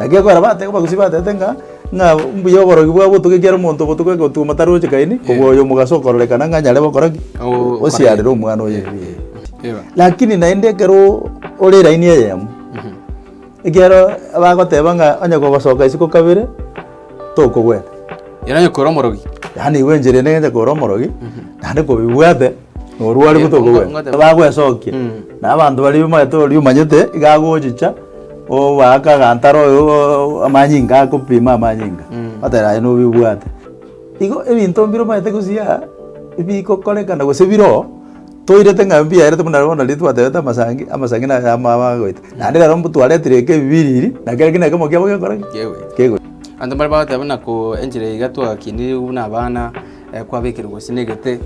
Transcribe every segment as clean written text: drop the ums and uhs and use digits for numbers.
nage kwara bate ko bagusiba tete nga mbuyo borogi bwa butugekera omonto butuge gotuma taroche kaini koboyo mugasokorolekana nga nyare bokoragi osiarire omwana oye lakini naende kero ore line yemu igero abagoteba nga onye gosoka isiko kabere tokogwena yaranye koromorogi yani wenjere nenge koromorogi nande kobibwate norwari gutogogwena bagwesokia na abantu bari bimato ryumanyete igagochicha o waka gantaro amanyinga kupima amanyinga atera no bibwate igo ebinto mbiro maete kusia ibiko kolekana gosebiro toirete ngambia erete munarona litu ateta amasangi na amagoita nande garo mbutu aretireke bibiriri na keke na kemo kyabo gakora kewe ando bari batabona ko enjire igatwa kindi una bana kwabekirwa sinegete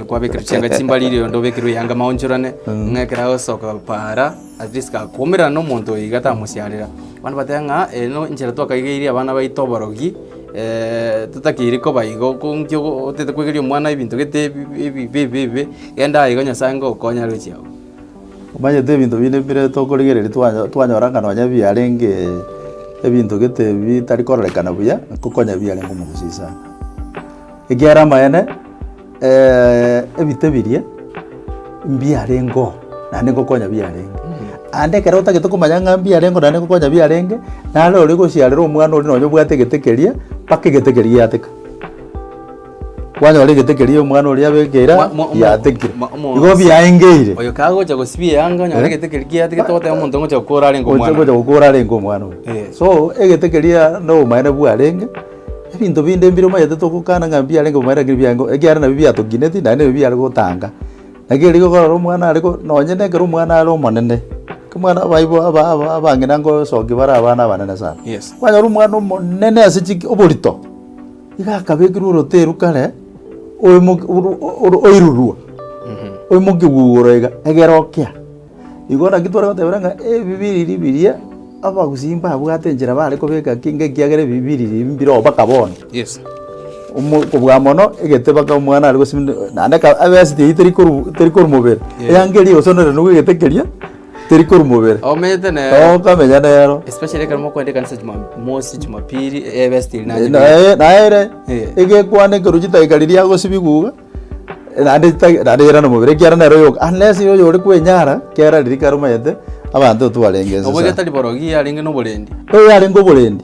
kwabekirwa cyanga kimbalire ndo bekirwa yanga maonjorane ngekera soka para at least ka komera no muntu igata musiarira bana batanga no injira twakaigiri abana baitoborogi tutakiri ko bayigo kungyo tete kwegerio mwana ibintu gete bibi yenda igonya sango konya ruchiao umanye de bintu bine bire tokorigereri twanyora wanya biarenge ebintu gete bitari kororekana buya kukonya biarenge mu gusisa igera mayene ebitebirie mbiarengo nane gokonya biarenge ande kero tagete kumanya ngambia rengo nane gokonya biarenge nalo uri gociarira omwana uri nonyo bwategetekeria pakegetekeria ateka kwanya uri getekeria omwana uri abekera yatekire igo biaengeire oyo kagocha gosibia yanga nyore getekeria ateke tote omuntu ngocha gukora rengo omwana ngocha gukora rengo omwana so egetekeria no maene bwarenge ebinto binde mbiro mayete tokukana ngambia rengo maene gibyango egiara na bibia togineti nane bibia ari gotanga nagiri gokora omwana ariko nonye nekero omwana ari omonene kumwana baibo abangena ngo soki bara abana banene sana yes kwanya umwana omonene asiki oborito igakabekirwa roteru kare oirurua oimukigugoro egerokia igona kitwara gotebera ebibiriri biria abagusimba abwate njira bare kobeka kinge kiagere bibiriri mbiro bakabona yes kubwa mono egete baka omwana ari gosimba nandeka abasiti terikoru mobere yangeri osonore nugo getekeria terikor mobere omete ne kamenya nero especially kama kwende kanisa Jumapili evestil na ere ege kwane kerujita ikaliria gosibiguga nande era no mobere kiara nero yo unless yo yore kwenyara kiara lirikaro mayete abantu tubarengeza obwe gatali borogi aringe no bolendi aringo bolendi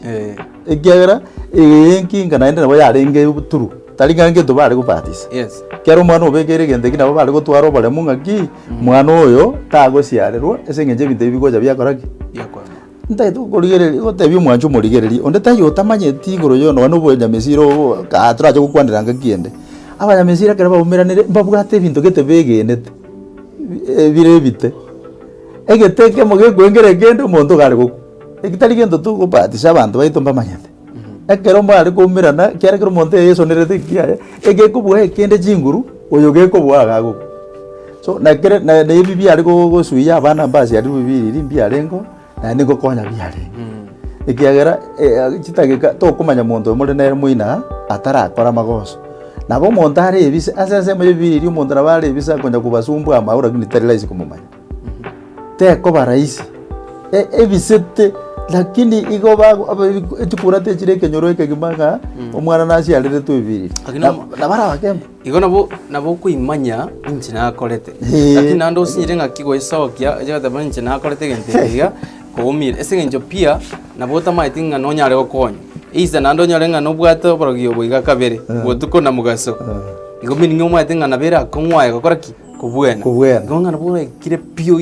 egiagera enkinga naende nabo yarenge turu taringange to bari gupatisa yes kero mwana obegere gende kina bari gutwara bare mungaki mwana oyo tagociarerwa ese ngenje binte bigoja byakoraki yakora ntai tu korigereri gotebi mwanju morigereri onde tayo tamanyeti igoro yo no bwenya mesiro ka turaje gukwandiranga kiende abanya mesira kera babumiranire mbabwate bintu gete begenete bire bite egeteke moge kwengere gende umuntu gari go ekitari gendo tu gupatisa abantu baito mbamanyete ekero mbari kumirana kiara kero monte yeso nerete kiya ege kubwe kende jinguru oyo ge kubwa gago so na kere na bibi ari go suya abana mbasi ari bibi rimbi arengo na ningo konya biare ekiagera kitageka to kumanya muntu muri nere muina atara akora magoso nabo montare ebise asase mo bibi ri muntu na bari ebisa konja kubasumbu amaura ginitarilize kumumanya te ko baraisi ebisete lakini igo bago etukurate chireke nyoroke gimanga omwana nasi alire tu bibiri na bara bakemba igo nabo kuimanya inchina akorete lakini nando sinyire ngakigo isokia ejo tabana inchina akorete gentega komire ese ngenjo pia nabo tamaitinga nonyare gokonya isa nando nyorenga no bwato borogio boiga kabere botuko na mugaso igo miningo maitinga na bera komwaye gokora ki kubwena gonga nabo kire pio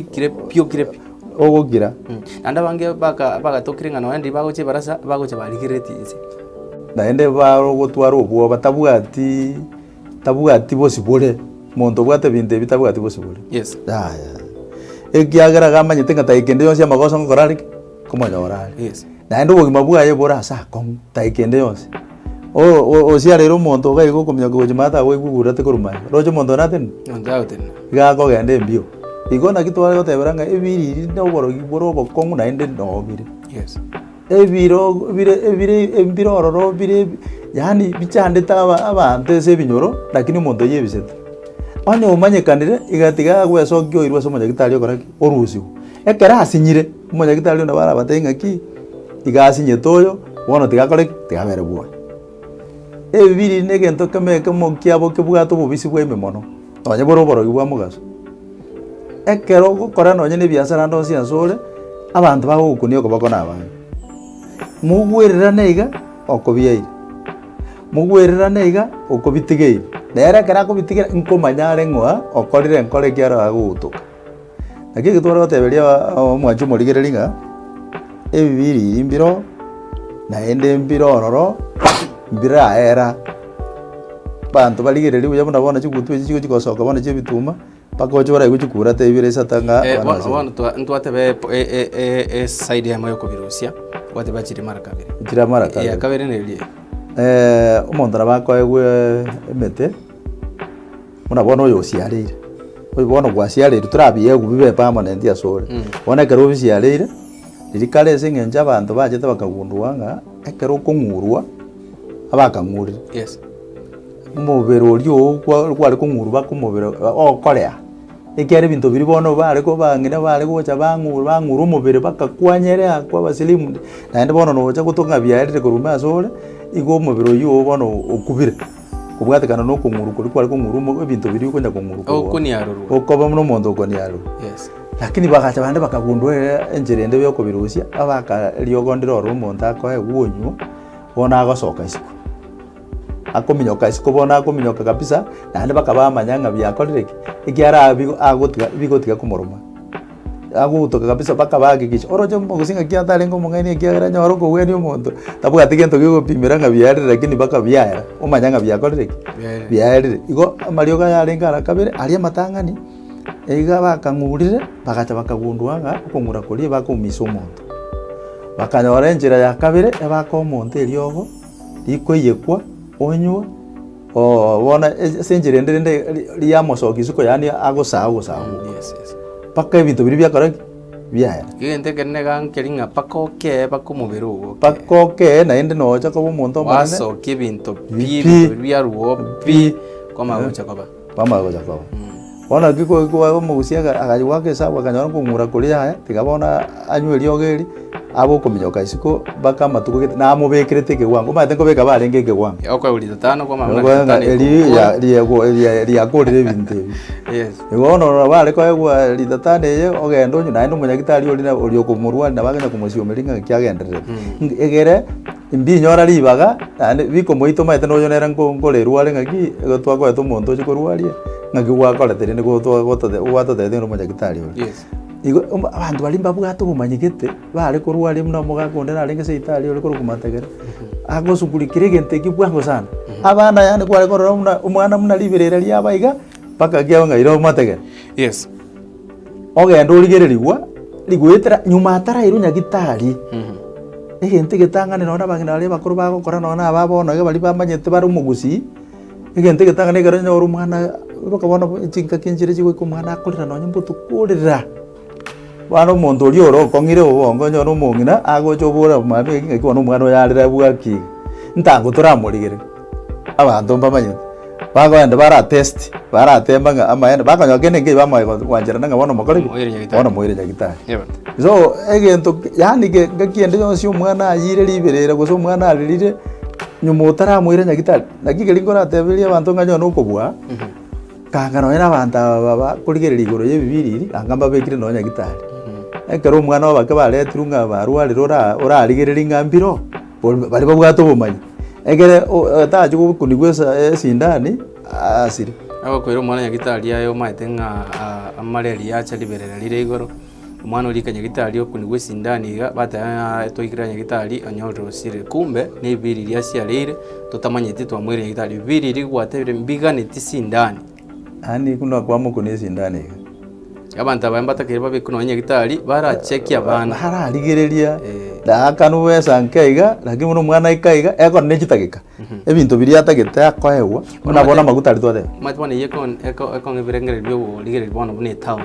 ogogira anda bange baka tokiringa no ndi bagoche barasa bagoche barigireti ise naende baro gotwara obwo batabwati bosibore muntu bwate binde bitabwati bosibore yes ekiagera gamanyete ngata ikende yonse amagoso ngorari kumanya orari yes naende obogima bwaye borasa kon taikende yonse o sia rero muntu gaigo kumenya ko jimata we gugurate kurumanya rojo muntu naten ndauten gago gende mbio igona kitwara goteberanga ebiriri n'oborogi borobo kongu naende nobire yes ebirororo bire yani bichandeta abantu ese binyoro lakini muntu yebisete one umanyekanire igatiga gwesokyo irwa somo nyagitari okoraki orusigo ekera asinyire omo nyagitari na bara batenga ki igasi nyetoyo bono tigakore tigabere bwa ebibiri negento kemeke mokiabo kebwato bobisi bwa mono onye boro boro bwa mugaso ekero gukora nonye ne biashara ndonsi ansore abantu bagukunio kobako nabana mugwerera neiga okobiyaire mugwerera neiga okobitigeire nere kera kobitigera nkomanyare ngwa okorire nkore kiara agutuka naki gitwara goteberia omwanchu morigereri nga ebibiri imbiro naende mbiro ororo mbira era bantu barigereri buya bona bona chikutu echi chikosoka bona chebituma pakocho bara guchikura tebire satanga bona ntwatebe side ya moyo kubirusia wate bachiri mara kabiri ya kabiri nelie omonto nabako egwe emete muna bona oyo siarire oyo bona gwasiarire turabiye gubibe permanent ya sore bona kero bisiarire dirikale sengenja abantu bajete bakagundwa nga ekero kongurwa abakangurire yes umubero ryo kwari konguru bakumubero okorea ekere bintu biri bono bare ko bangina bare gocha banguru umubere bakakwanyere akwa basilimu naende bono nocha gutunga byarire kuruma asore igo umubero yo bono okubire kubwatekana no konguru kuri kwari konguru mu bintu biri ko nyakonguru okuniaruru okoba muno mondo okoniaruru yes lakini bagacha bande bakagundwa enjerende byo kubirusia abaka riogondero omuntu akoe wonyu bona agosoka isiko akominyoka isiko bona akominyoka kabisa nande bakaba manyanga byakorereke ikiara bigotiga kumoroma agutoka kabisa bakabagikisha oroje mugusinga kiatarengo mungani kiagera nyoro ko weni omuntu tabuga tigento gigo pimira nga byarire lakini bakabyara omanyanga byakorereke byarire igo amarioga yarenga arakabere ari amatangani eiga bakangurire bagacha bakagundwa nga okongura kuri bakumisa omuntu bakanyora enjira ya kabere ebaka omuntu eriogo rikoyekwa onywa bona senjire ndende liamosoki suko yani agosago yes paka ebintu biri byakora byaya gende kenne gankeringa pakoke bakumubiro pakoke na ende nocha ko omuntu omane wasoki ebintu byaruo pi koma gocha koba bona kiko kwa mugusiaga agajwake sawa kanyora kungura kuri haya tigabona anywe lyogeri abo kominyoka isiko baka matuko na mubekere teke wangu ma tengo beka barenge ke wangu okwa uli tatano kwa mamna eli ya kodire binte yes igono bale ko egwa litatane ye ogendo nyu naino munyagitari oli na oli okumurwa na baganya kumusio melinga kyagendere egere imbi nyora libaga ande biko moito maite no yonera ngolerwa ngaki gotwa to monto chikorwarie ngaki gwakora terene gotwa tete no munyagitari oli yes igo abantu balimba bwato bumanyigete bale korwali muna mugakondera arenge seitali oli korukumategera agosukurikire gente kibwango sana abana yani kwale korora umwana muna liberera lyabaiga paka gya ngairo mategera yes ogenda origereriwa ligwetera nyuma atara irunya gitari egente getangane nona bagina bali bakuru bagokora nona ababona ge bali bamanyete bari umugusi egente getangane garo nyoru mwana bakabona chinka kinjire chigwe kumwana akorera nonye mbutu kurira bano muntu uri oro kongire ubongo nyono mungina agocobora mabe ngiki wano mwana yarira bwaki ntango turamurigire abantu mbamanye bagoenda bara test bara temba nga amayenda bakanyoke nenge bamaye wanjira nga bono mokore bono moire nyagitari so egento yani gakiende yonsi umwana ayire liberera goso umwana alirire nyumo taramuire nyagitari nakigeli ngora tebelia abantu nga nyono ukobwa kangano era abantu baba kurigerera igoro yebibiriri angamba bekire no nyagitari ekero umwana wabake baretru nga barwarire orarigereri ngambiro bari babwato bumanyi egere taje kunigwesa sindani asiri abo kwero umwana nyagitari ayo maite nga amareri yacha liberera lire igoro umwana uri kanyagitari okunigwe sindani ga bata toigira nyagitari anyoro sire kumbe ne biriri asiarire totamanyete twamwire nyagitari biriri gwatebire mbigane tisindani ani kuna kwamo kunesi ndani abantu abamba takire babikuno nyagitari baracheki abana hararigereria dakanu wesa nkaiga lakini uno mwana ikaiga eko nechitagika ebintu biri atagete akoewa unabona magutari twade matwana eko ngeberengere byo ligereri bona bune town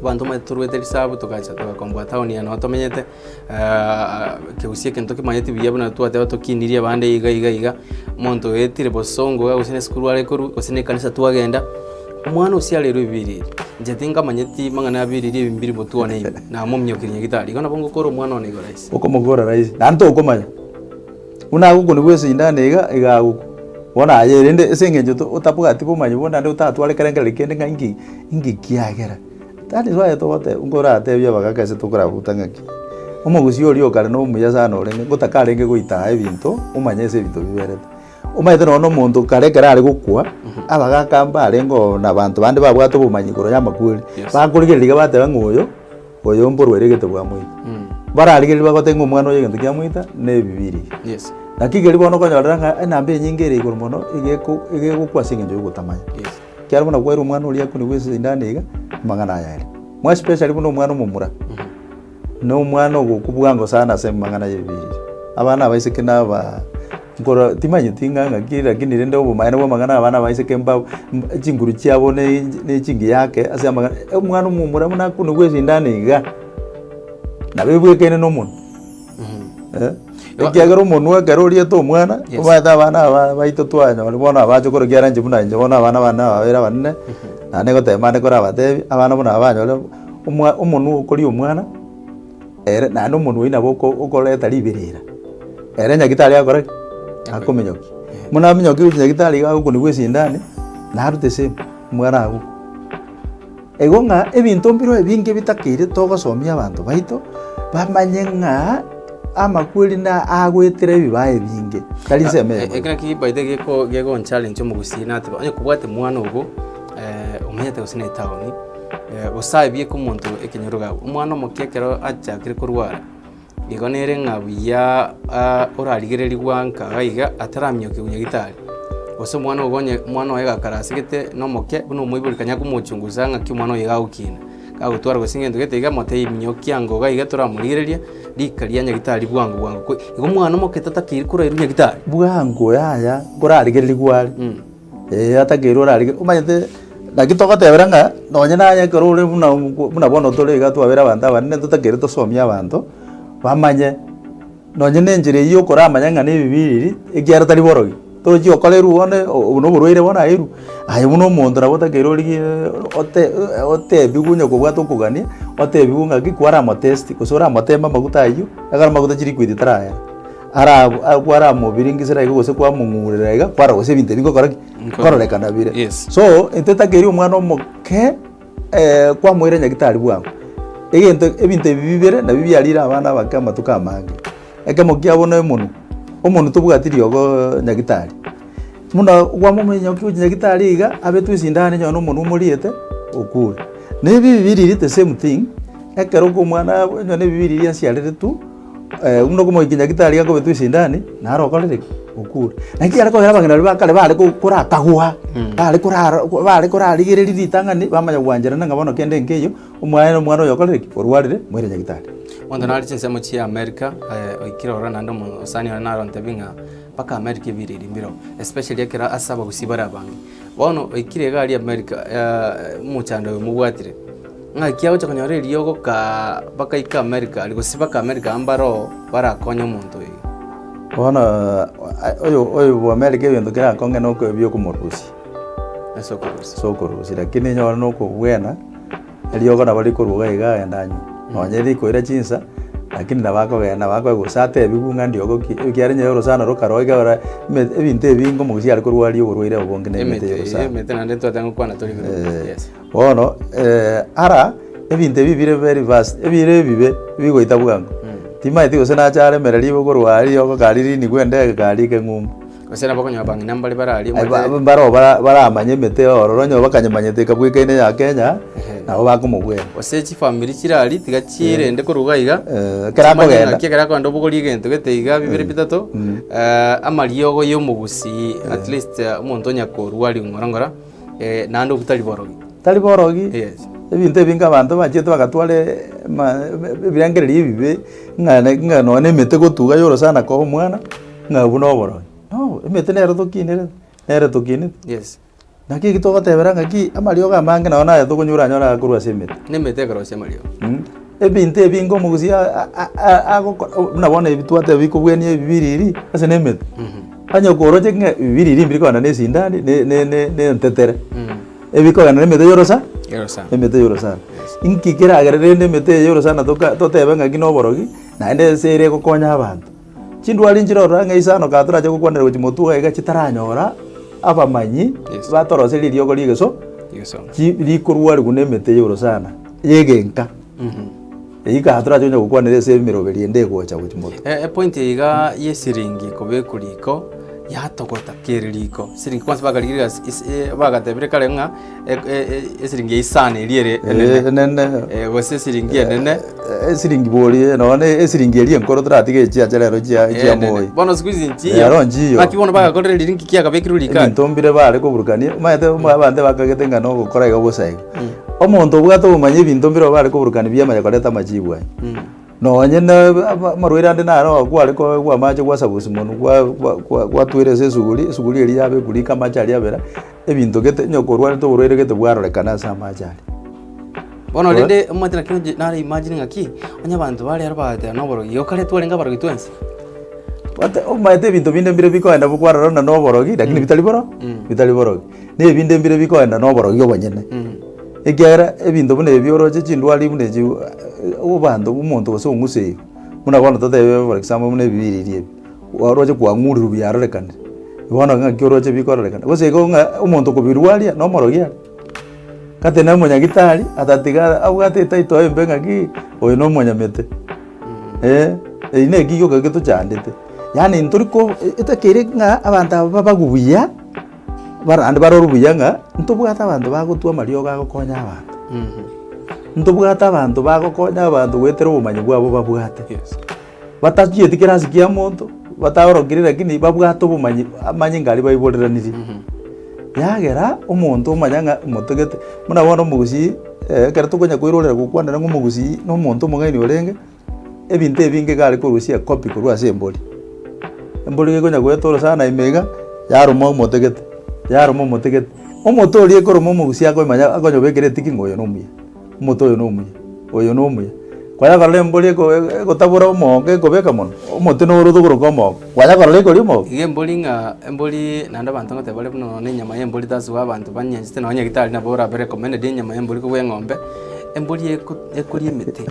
bantu maturwete risabu tukacha tukakomba town ya no tomenyete keusie kento kimanyete biya buna twate tokinirie bande iga monto etire bosongo usine skuru ale koru usine kanisa twagenda umwana usiale rubiri njetinga manyeti mangana abiri bimbiri botuone ibi na mumnyokirinya gitari kana bongo koro umwana one gorais uko mugora rais nanto uko manya una guko ni gwese indane iga guko bona aye rende esengenjo utapuga tipo manyi bona ndo tatwale karengere kende ngi kiagera tani zwa to bote ngora atebya bagakase tukura butangaki umugusi ori okare no muya sana orenge gotakarenge goita ebinto umanyese ebinto biberete umaite no muntu karekera ari gukwa abagakamba arengo na bantu bande babwato bumanyikoro y'amakweli bakurigeririga bateba ngoyo oyo mborwe regete bwa mwi bararigeriri bagotenga umwana oyo gento kya mwita ne bibiri yes nakigeri bono konyoranga nambe nyingere igoro mono igeko kwasinge njo gutamanya yes kyari bona kwera umwana uri yakuni wese indaniga mangana yari mwa special buno umwana mumura no umwana ogukubwango sana se mangana yebiri abana baiseke naba ngora timanyi tinganga kira kinire ndo bumayana bwa mangana abana baiseke mba chinguru cyabo ne chingi yake ase mangana umwana mumura muna kuni wese indaniga nabebwe kene no muntu Ikiagero umuntu garorie to mwana ubaita abana baito twanya bali bona abaje koro gyaranje buna nje bona abana babera banne nane gote mane kora abatebi abana bona abanya umuntu ukori umwana ere nane umuntu wina boko ukoreta libirira ere nyagitari akora akomenyoki muna menyoki nyagitari gago kuni gwesindane narute se mwana ago egonga ebintu mbiro ebinge bitakire togosomia abantu baito bamanyenga amakweli na agwetire bibaye binge kali seme ekana ki baide geko challenge mu gusina ati anye kubwate mwana ugo umanyete gusina town usabye ko umuntu ekinyoroga umwana mukekero acha kiri kurwara igonere ngabiya orarigereri gwanka gaiga ataramyoke unyagitari ose mwana ugonye mwana wega karasigete no moke buno muiburikanya kumuchunguza ngaki mwana wega ukina agutwara gusingendo getega motei minyoki ango gaiga turamurigereria likaria nyagitari bwangu ko igo mwana moketa takiri kura irunya gitari bwangu yaya kurarigereri gwari atakiro rarige umanyete nakitoka teberanga nonye nanya korore buna bono tore gatwabera banda banne tutakire tosomia abantu bamanye nonye nenjire iyo kora amanyanga ne bibiri egiara tari borogi toji okoleru one uno buroire bona iru ayi uno muntu nabotakiro ri ote bigunya kubwato kugania ote bigunga gikwara ama test kusora amatema maguta ayo agara maguta chiri kwiditara ara kwara mobiringisira igo gose kwa mungurira iga kwara gose binte bigo kororeka nabire so entetakiri umwana omoke kwa mwire nyagitari bwangu egento ebinte bibibere na bibyarira abana bakama tukamange ekemokia bono omuntu tubwatiri ogo nyagitari muna gwamumenya ki nyagitari iga abetu isindane nyono umuntu umuriete ukure ne bibiriri the same thing ekero ko mwana nyone bibiriri asiarere tu uno como nyagitari ga betu isindane naro kolere ukure nakiara ko era bangena bakale bale kura kagwa bale kura rigereri ritangani bamanya gwanjera nanga kende nkeyo umwana yokolere orwarire mwere nyagitari wanda nari chinsemo chi America ikira ora nando musani na ronte binga paka America biriri mbiro especially akira asaba gusibara bangi bono ikire gali America muchando mubwatire ngakiaho chakonyore riyogo ka paka ika America aligosiba ka America ambaro bara konyo muntu yi bono oyo bo America yendo kira konge noko ebyo kumurusi sokorusi lakini nyo noko bwena riyogo na bali kuruga iga yandanyu nonyeri koira chinsa lakini nabako gusate bigunga ndiogo kiari nyoro sana rokaroiga ora ebinte ebingo mugici ari kurwari uburwire ubonge ne emete yoro sana emete nande twatangu kwana tori yes bono ara ebinte bibire very vast ebire bibe bigoita bwango timaiti gose na chare merari bugurwari yoko kariri ni gwende kari ke ngum osena bakonya bangi nambali barari baro bara amanye mete ororo nyo bakanyamanyete kabwikaine ya Kenya nabo bakumugwera osechi family kirari tigachire ende kurugaiga karako genda kera ndo bugori gento geteiga bibere bitato amaliyogo yomugusi at least umuntu nyakorwari ngorangora nando butali borogi yes ebintu binga abantu bacheto bakatwale birangereri bibe ngana none mete gotuga yoro sana ko mwana ngabuno borogi no emete nero tokine yes naki gitoga teberanga ki amalio ga mange naona ya tokonyura nyora kurwa semete nemete karo semalio ebinte bingo mugusia ago nabona ebitwate bikubwenie bibiriri ase nemete anya koroje nge bibiriri mbiri kwana nesindani ne ntetere ebikogana emete yoro sa Yero sana. emete yoro sana inki keragerere emete yoro sana totebe ng'aki na oborogi naende ase ere gokonya abantu chindwari nchirorora ng'a isano gaturache gokwanera gochi motuga iga chitaranyora abamanyi Yes. batoroseri riogo rigeso Yero sana. rikorwa rigu na emete yoro sana yegenka gaturache onya gokwanera ase emiroberi ende egocha gochi motu Point iga yesiringi kobeku riko yatogota kere riko siringi kwanza bagarigiriga bagatebire kare ng'a esiringi isana eriere enene gose siringi enene esiringi borie none esiringi eri enkoro turatiga echiacha rero chia moi bono siku izi Ero nchiyo. makibono bagakorera riringi kiagabekiru rikani ntombire bare koburukania maete abante bakagete ng'a no gokora iga obosaiga omonto obwate obomanyi ebinto mbire bare koburukania biamanya koreta machibu aye nonye na marwaire ande naro kware kwa mache kwa sabusi monu kwa twire se suguri eri yabe kurika machari abera ebinto gete nyokorwa to burwaire gete bwarorekana sa machari bono rende omatina kino nare imagine ng'aki onya bantu bare arabate no borogi okare twarenga borogi twensi Wate omaete ebinto binde mbire bikoenda bokwarorana no borogi lakini bitali borogi ne ebinde mbire bikoenda no borogi obonyene ekiagera ebinto buna ebioroche chindwari buna echi obanto omonto gose ong'useiwe buna bono totebe for example buna ebibiriri ebi oroche kwang'uriru biarorekanire bono ng'aki oroche bikororekana gose igo ng'a omonto kobirwaria no omorogi are kate na omonyagitari atatiga abwate etaito embe ng'aki oyo no omonyamete eyi na ekiyo gake tochandete yaani ntoriko etakere ng'a abanto aba bagubuya barande barorubuya ng'a ntobwate abanto bagotwa mario gagokonya abanto ntobwate abanto bagokonya abanto gwetera obomanyi bwabo babwate batachieti kerasi kia monto bataorokire lakini babwate obomanyi amanyi ngari baiboreranirie yagera omonto omanya ng'a omotogete muna bono omogusi ekero tokonya koirorera gokwanera ng'a omogusi na omonto omong'aini orenge ebinto ebinge gare korusia copy korwa ase embori gekonya goetora sana imega yaroma omotegete omoto oria ekoroma omogusi akoimanya akonyobekera etiki ng'a oyo nomuya omoto oyo nomuya kwayakorora embori egotabora omongo ekobeka mono omote noorothogoroka omongo kwayakorora ekori omongo iga embori ng'a embori naende abanto ngote bare buna nona enyama ya embori tasuba abanto banyanchete nonye nyagitari nabo orabe recommended enyama ya embori kobwa eng'ombe embori ekori emete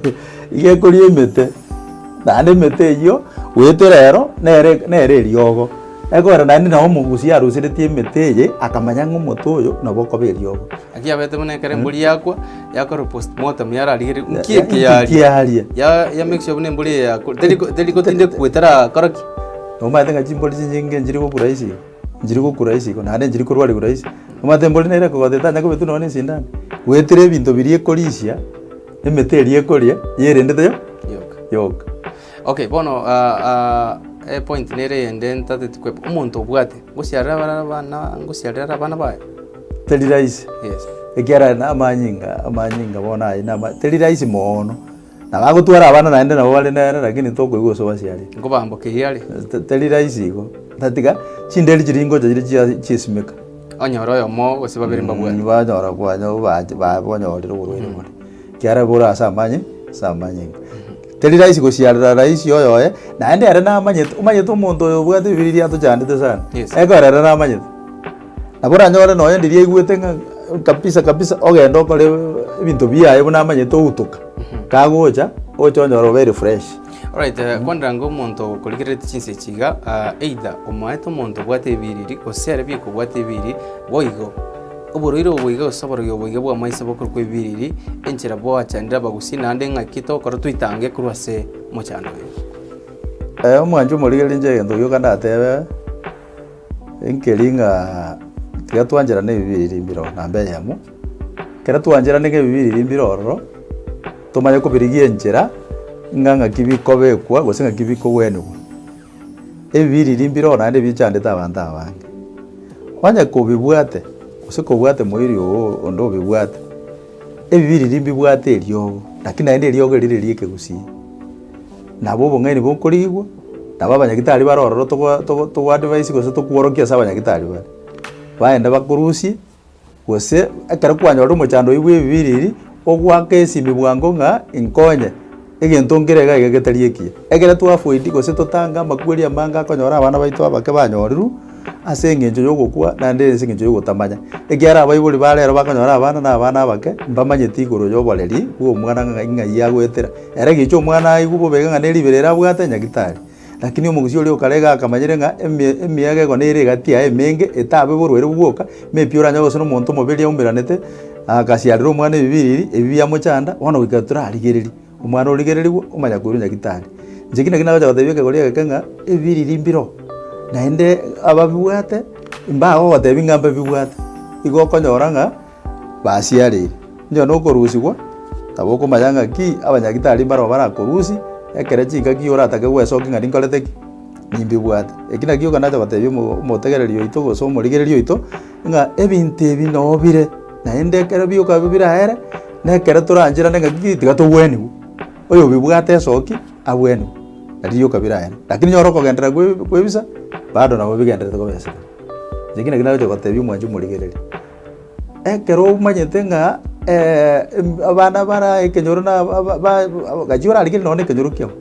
iga ekori emete naende emete eyio goete rero nere eriogo ekora naende nao omogusi arusiretie emete eye akamanya ng'a omote oyo nabo okoba eriogo aki abete buna ekere embori yakwa yakora postmortem yararigere nkieke kiaria ya make sure buna embori yakwa terikotinde kwetera koroki omaete ng'a chimbori chinyinge njiri gokura isiko naende njiri korwari gora isi omaete embori nere kogoteta nya kobetu nonye esindano gwetire ebinto biri ekorisia emete eri ekoria yerendete yoka okay bono point nere ende ntatete kwepa omonto obwate ngosiarera abana baye teri rahisi yes ekiara na amanyinga bona aye teri rahisi mono nabagotwara abana naende nabo bare nere lakini tokoigwa oso baciari nkobambokeire are teri rahisi igo tatiga chinderi chiringocha chiri chiesimeka onyora oyomo gose babere mbabwate banyora kwanyo babonyorire oborwaire bore kiara bora ase amanyinga teri rahisi gociarera rahisi oyoye naende ere namanyete omanyete omonto oyo obwate bibiri atochandete sana Yes. ekorere namanyete nabo oranyore nonya ndiri aigwete ng'a kabisa ogenda okore ebinto biaye buna amanyete outoka kagocha ocha onyora obeire fresh alright kwandira ngo omonto okorigerete chinse chiga either omaete omonto obwate ebiriri gose ere bieko obwate ebiriri boigo oborwaire oboiga gose oborogi oboiga bwa maisa bokorwa ebiriri enchera bwachandira abagusi naende ng'aki tokora twitange korwa ase mochando oyo omwancho omorigeri inche egento gioka ndatebe enkeri ng'a tiga twancherane ebibiriri mbiro namba eyemo kera twancherane ng'a ebibiriri mbirororo tomanye kobirigia enchera ng'aki bikobekwa gose ng'aki bikogwenigwa ebibiriri mbiro naende bichandete abanto abange wanya kobibwate gose kobwate moiri oo onde obibwate ebibiriri mbibwate eriogo lakini naende eriogo erire riekegusii nabo obong'aini bokorigwa nabo abanyagitari barororo togwadvise gose tokworokia ase abanyagitari bare baenda bakorusie gose ekero kwanyora omochando oigwa ebibiriri ogwaka esimi bwango ng'a inkonye egento nkerega iga getari ekiya ekero twafoidi gose totanga amakweri amange akonyora abana baito abake banyoriru ase engencho yogokwa naende ase engencho yogotamanya ekiara abaibori barero bakonyora abana na abana abake mbamanyeti igoro yoboreri bwa omwana ng'ai agwetera ere gicho omwana aigu bobega ng'a neribere abwate nyagitari lakini omogusi oria okarega akamanyire ng'a emiaka ego nere egati yaye emenge etabe borwaire bwoka maybe oranya gose na omonto omobere aumeranete akasiarera omwana ebibiriri ebi biamochanda bono goika torarigereri omwana origereriwa omanya koirwa nyagitari inche kina kinagocha gotebia ekegori egeke ng'a ebibiriri mbiro naende ababibwate mbago gotebi ng'a mbabibwate igo okonyora ng'a basiareire onye na okorusigwa taba okomanya ng'aki abanyagitari mbaro barakorusi ekere chika ki oratake gwesoki ng'a ninkorete ki nimbibwate eki naki okanacha gotebia omotegereri oito gose omorigereri oito ng'a ebinto ebi nobire naende ekero bioka biraere na ekero torancherane ng'aki tiga tobweniwu oyo obibwate esoki abweniwu nari bioka biraere lakini nyora okogendera kwebisa bado nabo bigenderete kobesera inche kina kinagocha gotebia omwancho omorigereri ekero omanyete ng'a abana bara ekenyoro na gachi orarigeri nonye ekenyoro kiao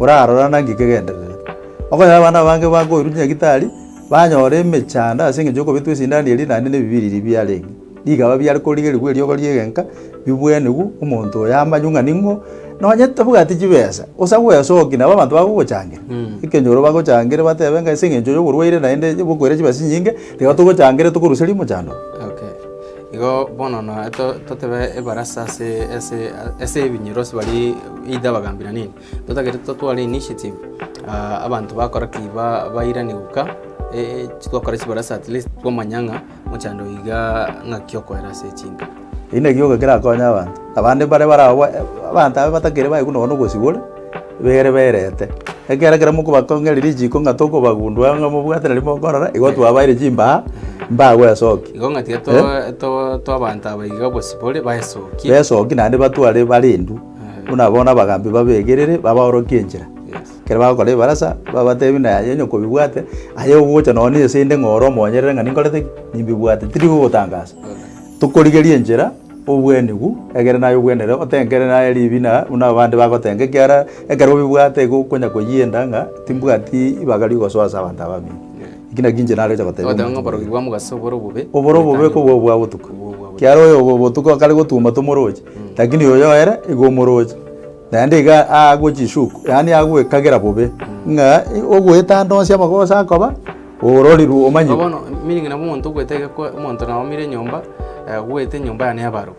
orarora naki kegendererete okonyora abana bange bakoirwa nyagitari banyora emechanda ase eng'encho okobetwa esindani eri naende na ebibiriri biarenge rigaba biare korigeriwa eriogo riegenka bibweniwu omonto oyo amanywa ng'a ning'o nonye tabwati chibesa osa gwesoki nabo abanto bagogochangera ekenyoro bagochangere batebe ng'a ase eng'encho ya oborwaire naende bokoire chibesa nyinge tiga togochangere tokoruseria mochando. Igo bono no totebe ebarasa ase ebinyerosi bari ida bagambira nini totagere totware initiative abantu bakora kiba bairaniuka twakora chibarasa at least twamanyanga mochando iga ng'akiokoera ase chinga ine gioka kerakonya abantu abande bare barabo abantu abe batakere baiguna bono gosibore bere berete ekera kera mokobakong'ereri chiko ng'a tokobagundwa ng'a mobwatereri mokorora igo twabaire chimba mbagwesoki igo ng'atiga to abantu abaiga bosibore baesoki besoki naende batware barendu buna bono abagambi babegerere babaorokia enchera kera bagokora ebarasa babatebi naye nyoko bibwate aye ogocha nonye esende ng'oro omonyerere ng'a ninkorete nimbibwate tiri gogotangasa tokorigeria enchera obwenigu egere naye obwenere otengere naye ribina buna abande bagotenga ekiara ekero bibwate gokonya koyienda ng'a timbwati ibagari gosoasa abantu abami ikina kinje narecha goteba otanga borogi bwa mugaso oboro bobe ko bwa botuko kiaro oyo botuko akari gotuma tomoroche lakini oyo ere igo moroche naende iga agochishuku yani agwekagera bobe ng'a ogweta ndonsia amagosa akoba ororiru omanyi bono meaning na omonto ogwetega ko omonto na omire nyomba gwete nyomba ya nebaro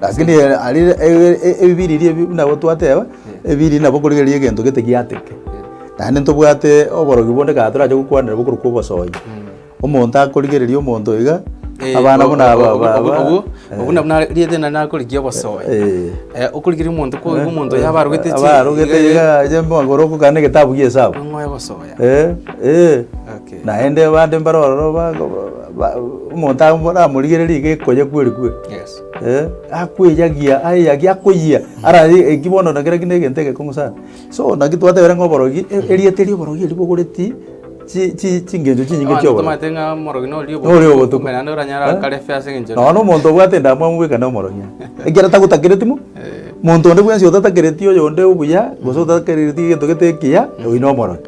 lakini ari ebibiriri ebi nabo twateba ebiri nabo korigeria egento gete giateke naende ntobwate oborogi bonde ka torache gokwanera bokoro kobosoyi omonto akorigereria omonto iga abana buna obu nabuna riete na nakorigia obosoyi okorigeria omonto ko omonto yabarogete iga jembo agoro okogana egetabu gia esabu ng'oya bosoya naende bande mbarororo omonto amorigereria gekonya kweri akweyagia ayagia akoyia ara ekibono na kera kine egento egekong'u sana so naki twatebere ng'oborogi eriete ria oborogi eri bogoreti chingencho chinyinge chioborogi nono omonto obwate ndamwa omobekane omorogi ekiara tagotakere timo monto onde bwensi otatakereti oyo onde obuya gose otatakereti egento gete ekiya oino omorogi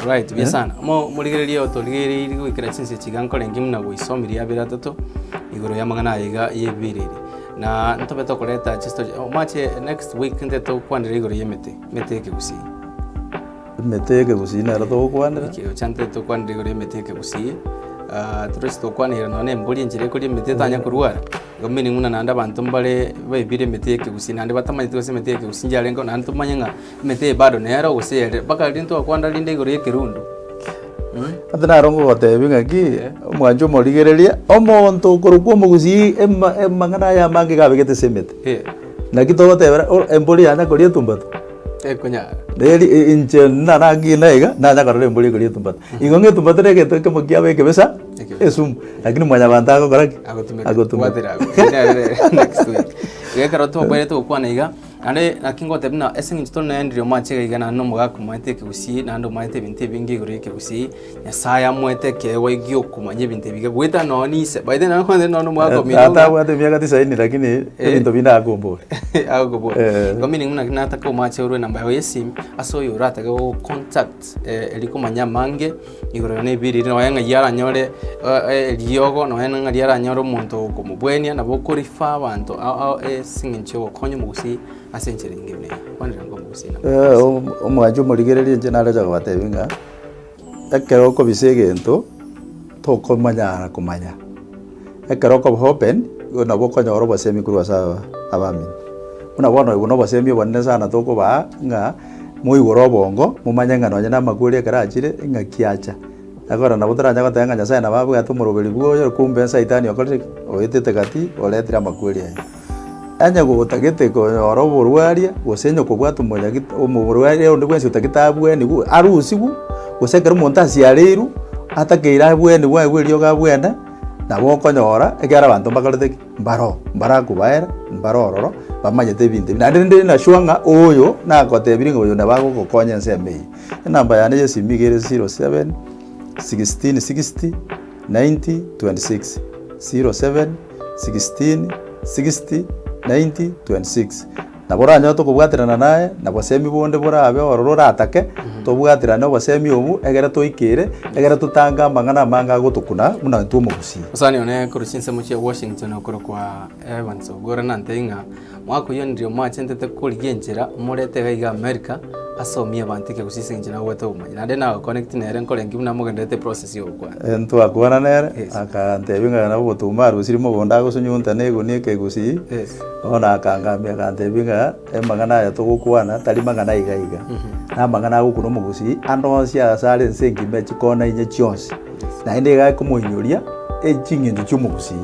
right bia sana morigereria otorigereiri gwikera chinse chiga nkorengi muna gwisomiria abere atatu igoro ya mang'ana aiga yebiriri na ntobe tokoreta chisto omache next week nte tokwandira igoro yemete mete ekegusi nero togokwanera ikio chante tokwandira igoro yemete ekegusi turesi tokwanira none mbori enchire ekori emete tanya korwara gomini ng'una nande abantu mbare baibire emete ekegusi nande batamanyete gose emete ekegusi njarengo nande tomanye ng'a emete bado nero gose ere mpaka rindi twakwandira rinde igoro yekerundo ate narongo gotebi ng'aki omwancho omorigereria omonto okorokwa omogusi emang'ana aya amange gabegete ase emete naki togotebera embori yanya koria etumbatu ekonya neri inche nanangina iga nanyakorora embori koria etumbatu igo ng'etumbatu na egento kemokiaba ekebesa esumu lakini mwanya bantu agokora ki agotumeka next week igekero tobwere togokwana iga ande nakingo tebna esing to na ndrio mache igana no mugaku mwete kigusi nando mwete binti bingi gure kigusi nyasaya mwete kewe gyo kumanye binti biga gweta no ni se by then no mugaku mi ata wate miaka 90 lakini bintu bina agombo agombo komini nguna kinata ko mache uru namba yo yesim aso yo rata go contact eliko manyamange igoro ne biri no yanga yara nyore eliogo no yanga yara nyoro muntu kumubwenia na bokori fa abantu singincho konyo mugusi asenchere ngibne wanira ngo mugusi na omwanju murigererie nje naraja gwatevinga ekero ko bisegento toko manyara kumanya ekero ko open na boko nyoro basemi kurwa sawa abami una bono ibuno basemi bonne sana toko ba nga muigoro bongo mumanya no nyana maguri karajire nga kiacha agora na butaranya gotanga nyasaye na babu gatumurubiri bwoyo kumbe saitani okorire oyetete gati oletira maguri anya gutagete ko oroborwaria gosenyo kubwatu monya git omurwaria onde bwensi utagitabwe ni arusigu gosekera umuntu asiareru atakeira bwene bwerio gabwenda nabo konyora egara abantu bakarete mbarakubaera mbarororo bamanyete binde nande na shwanga oyo na kotebiri ngo yona bago kokonya nsemei namba yane yesimigere 07 16 60 90 26 07 16 60 90 26 nabora nyoto kubwatirana naye nabosemi bonde borabe ororo atake tobwatirana obosemi obu egera toikere egera tutanga mangana manga gutukuna muna tumugusi usani one kurushinse muche Washington okoro kwa Evans ogora nantenga mwako yo ndio machentete kurigenjera murete gaiga America asomia bantike kusisinje na weto umanya nade na connect nere nkolengi muna mugendete process yo kwa ento akwana nere akantebinga na botuma rusirimo bonda gusunyunta nego nieke gusi ona akangambia akantebinga emagana ya tugukwana tari magana igaiga na magana gukuno mugusi ando cia sare nsengi mechi kona inye chionsi na inde ga kumuinyoria echingindu chumugusi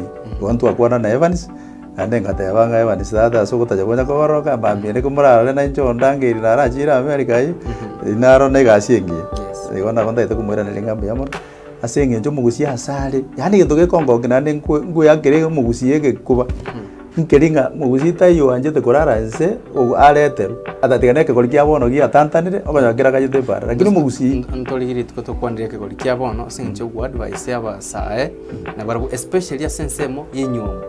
wantu akwana na Evans ande ngatebanga Evans data sokota bonya koroka bambire kumurara na nchondangiri na rachira America inaro negasiengie igona konda itakumwira nilingamba yamo asenge chumugusi asare yani gintu gekongo kinane ngu yakire mugusi yeke kuba nkeringa mugusi tayo anjete kurara nse areteru atatiganeke kolikia bono gi atantanire okonyakira kayite para lakini mugusi ntorigiri tukotokwandire ke kolikia bono sincho ku advice yaba sae na barabu especially asensemo yenyomo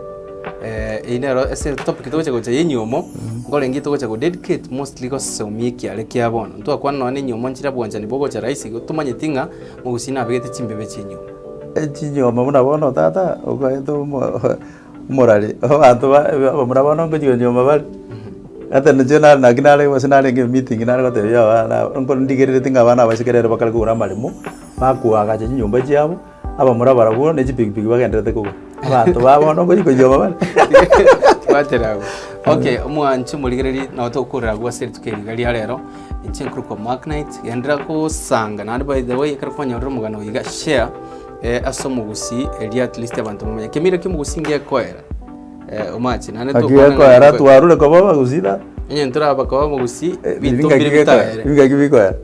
inero ese topic to chako cha yenyomo ngolengi to chako dedicate mostly ko somiki ale kia bono ntwa kwana no nyomo nchira bwanja ni bogo cha raisi tumanye tinga mugusi na begete chimbebe chinyomo chinyomo muna bono tata okaito morali abantu murabona ngo nyoma bali ata njena na kinale wasinale nge meeting nale ko tebya bana ngo ndigerere tinga bana basikerere bakali kugura malimo bakuaga je nyumba cyabo aba murabara bo ne jipigipigi bagendete ko abantu babona ngo nyoma bali baterago okay umwanchi muligereri na otokurira gwa seri tukerigali rero inchenkruko magnite yendra ko sanga na by the way karfanya rumugano yiga share asomugusi eli at least abantu mumenya kemira kimugusingiye koera umachi nane to koera twarure ko baba gusida nyentura abakaba mugusi bitumbire bitaere bigagibikoya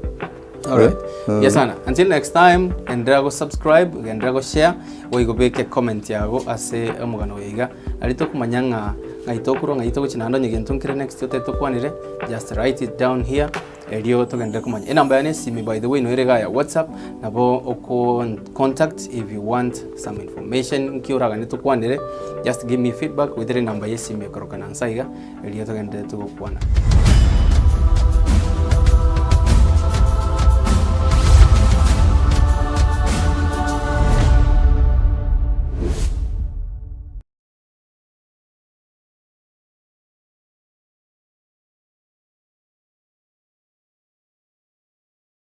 alright yes ana until next time endrago subscribe endrago share oigo beke comment yago ase omugano yiga alito kumanyanga ngaitokuro ngaitoko chinando nyegento nkire next yote tokwanire just write it down here elio togenda kumanya enamba yane simi by the way no irega ya WhatsApp nabo oko contact if you want some information nkiuraga netokwanire just give me feedback with the number yesimi korokana nsaiga elio togenda tokwana